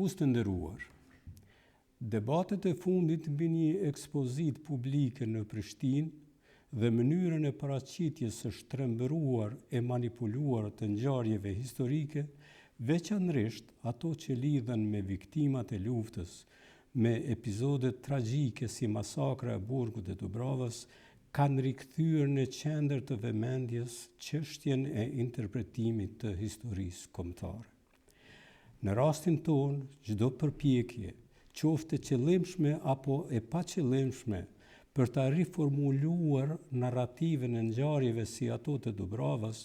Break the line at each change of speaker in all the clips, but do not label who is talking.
Shikues të nderuar, debatet e fundit mbi një ekspozit publike në Prishtinë dhe mënyrën e paraqitjes së shtrembëruar e manipuluar të ngjarjeve historike, veçanërisht ato që lidhen me viktimat e luftës, me episodet tragjike si masakra e Burgut e Dubravës, kanë rikthyer në qendër të vëmendjes çështjen e interpretimit të historisë kombëtare. Në rastin tonë, çdo përpjekje, qoftë e qëllimshme apo e paqëllimshme, për ta riformuluar narrativen e ngjarjeve si ato të Dubravës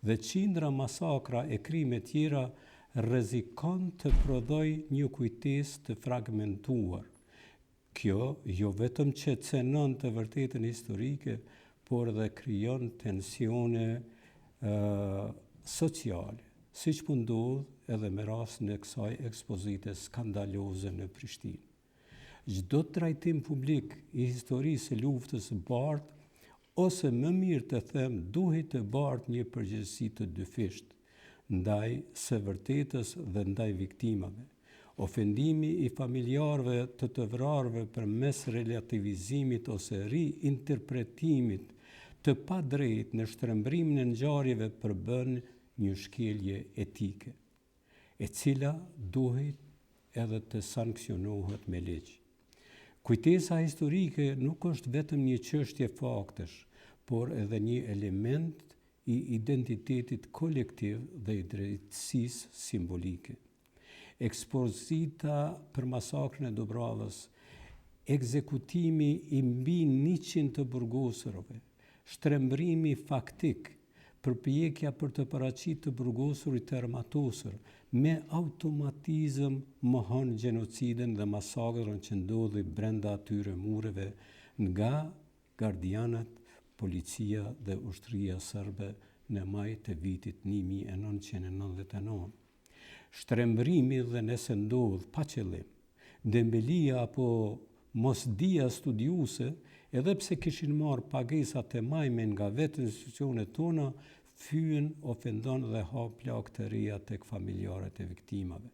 dhe qindra masakra e krime tjera, rrezikon të prodhoj një kujtesë të fragmentuar. Kjo jo vetëm që cenon të vërtetën historike, por edhe krijon tensione sociale, siç po ndodh edhe me rastin e kësaj ekspozite skandaloze në Prishtinë. Çdo trajtim publik i historisë së luftës së bardhë, ose më mirë të them, duhet të bartë një përgjegjësi të dyfisht ndaj së vërtetës dhe ndaj viktimave. Ofendimi i familjarëve të vrarëve përmes relativizimit ose riinterpretimit të padrejtë në shtrembërimin e ngjarjeve përbën një shkelje etike, e cila duhet edhe të sanksionohet me ligj. Kujtesa historike nuk është vetëm një çështje faktesh, por edhe një element i identitetit kolektiv dhe i drejtësisë simbolike. Ekspozita për masakrën e Dubravës, ekzekutimi i mbi 100 të burgosërve, shtrembërimi faktik, përpjekja për të paraqitur të burgosurit të armatosur, me automatizëm mohon gjenocidin dhe masakrën që ndodhi brenda atyre mureve nga gardianat, policia dhe ushtria serbe në maj të vitit 1999. Shtrembërimi dhe nëse ndodh pa qëllim, dembelia apo mosdia studiuese, edhe pse kishin marrë pagesat e majme nga vetë institucionet tona, fyen, ofendon dhe hap plagë të reja tek familjarët e viktimave.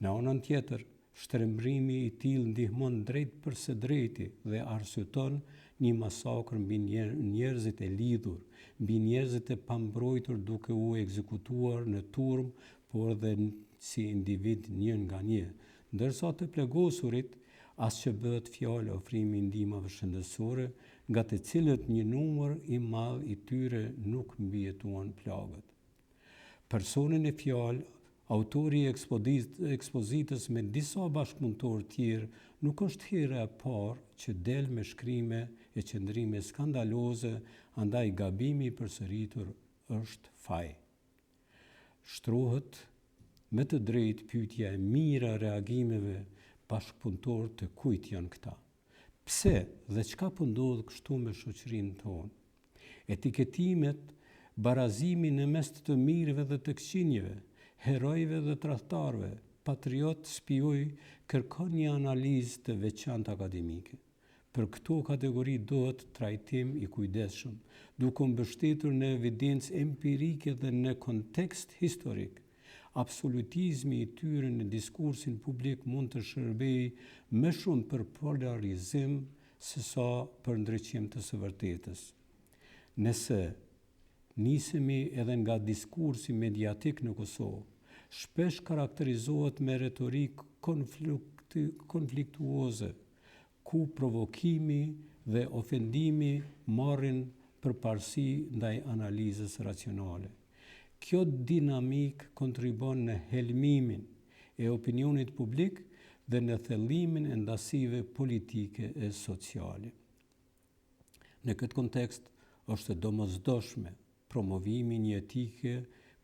Në anën tjetër, shtrembërimi i tillë ndihmon drejt për së drejti dhe arsyeton një masakër mbi njerëzit e lidhur, mbi njerëzit e pambrojtur duke u ekzekutuar në turm, por dhe si individ një nga një, ndërsa të plegosurit as që bëhet fjalë ofrimi i ndihmave shëndetësore, nga të cilët një numër i madh i tyre nuk mbijetuan plagët. Personin e fjalë, autori i ekspozitës me disa bashkëpunëtorë tjerë, nuk është hera e parë që del me shkrime e qëndrime skandaloze, andaj gabimi i përsëritur është faj. Shtrohet me të drejtë pyetja e mira reagimeve bashkëpunëtor të kujt janë këta. Pse dhe çka po ndodh kështu me shoqërinë tonë? Etiketimet, barazimi në mes të mirëve dhe të këqinjve, herojve dhe tradhtarëve, patriot, spioj, kërkon një analizë të veçantë akademike. Për këto kategori duhet trajtim i kujdesshëm, duke mbështetur në evidencë empirike dhe në kontekst historik. Absolutizmi i tyre në diskursin publik mund të shërbejë më shumë për polarizim sesa për ndriçim të së vërtetës. Nëse nisemi edhe nga diskursi mediatik në Kosovë, shpesh karakterizohet me retorik konfliktuoze, ku provokimi dhe ofendimi marrin përparësi ndaj analizës racionale. Kjo dinamik kontribon në helmimin e opinionit publik dhe në thellimin e ndasive politike e sociale. Në këtë kontekst, është domosdoshme promovimi një etike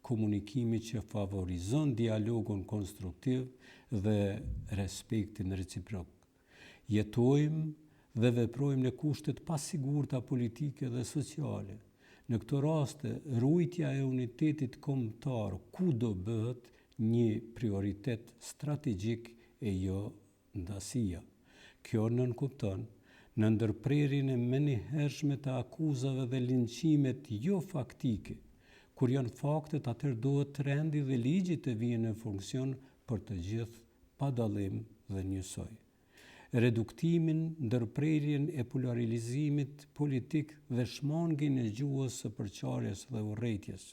komunikimi që favorizon dialogun konstruktiv dhe respektin reciprok. Jetojmë dhe veprojmë në kushtet pasigurta politike dhe sociale. Në këto raste, ruajtja e unitetit kombëtar kudo bëhet një prioritet strategjik e jo ndasia. Kjo nënkupton në ndërprerjen e menjëhershme të akuzave dhe linçimet jo faktike. Kur janë faktet, atëherë duhet rendi dhe ligji të vijnë në funksion për të gjithë pa dallim dhe njësoj. Reduktimin, ndërprerjen e polarizimit politik dhe shmangin e gjuhës së përçarjes dhe urrëties,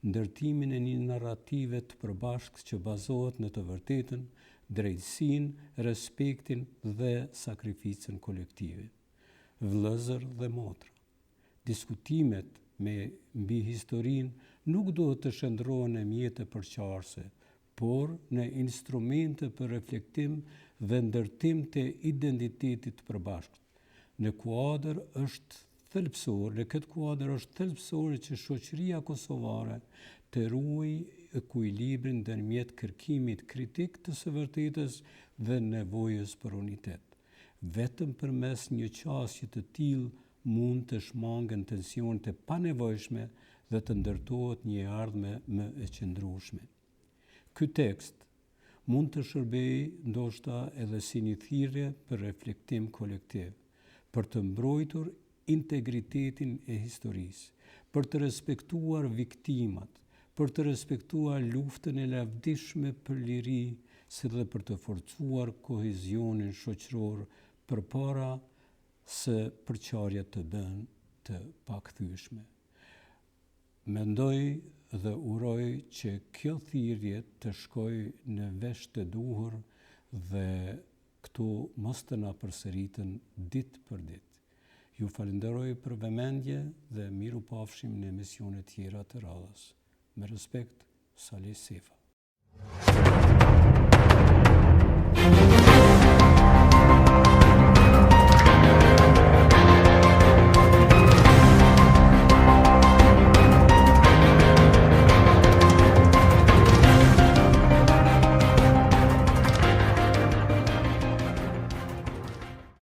ndërtimin e një narrative të përbashkët që bazohet në të vërtetën, drejtësinë, respektin dhe sakrificën kolektive. Vëllezër dhe motra, diskutimet mbi historinë nuk duhet të shndrohen në mjete përçarëse, por në instrumente për reflektim dhe ndërtim të identitetit të përbashkët. Në këtë kuadër është thelbësore që shoqëria kosovare të ruajë ekuilibrin ndërmjet kërkimit kritik të së vërtetës dhe nevojës për unitet. Vetëm përmes një qasje të tillë mund të shmangen tensionet e panevojshme dhe të ndërtohet një ardhme më e qëndrueshme. Ky tekst mund të shërbejë ndoshta edhe si një thirrje për reflektim kolektiv, për të mbrojtur integritetin e historisë, për të respektuar viktimat, për të respektuar luftën e lavdishme për liri, si dhe për të forcuar kohezionin shoqëror përpara se përçarjet të bëhen të pakthyeshme. Mendoj dhe uroj që kjo thirrje të shkojë në vesh të duhur dhe këtu mos të na përsëriten ditë për ditë. Ju falenderoj për vëmendje dhe miru pafshim në emisione tjera të radhës. Me respekt, Salih Sefa.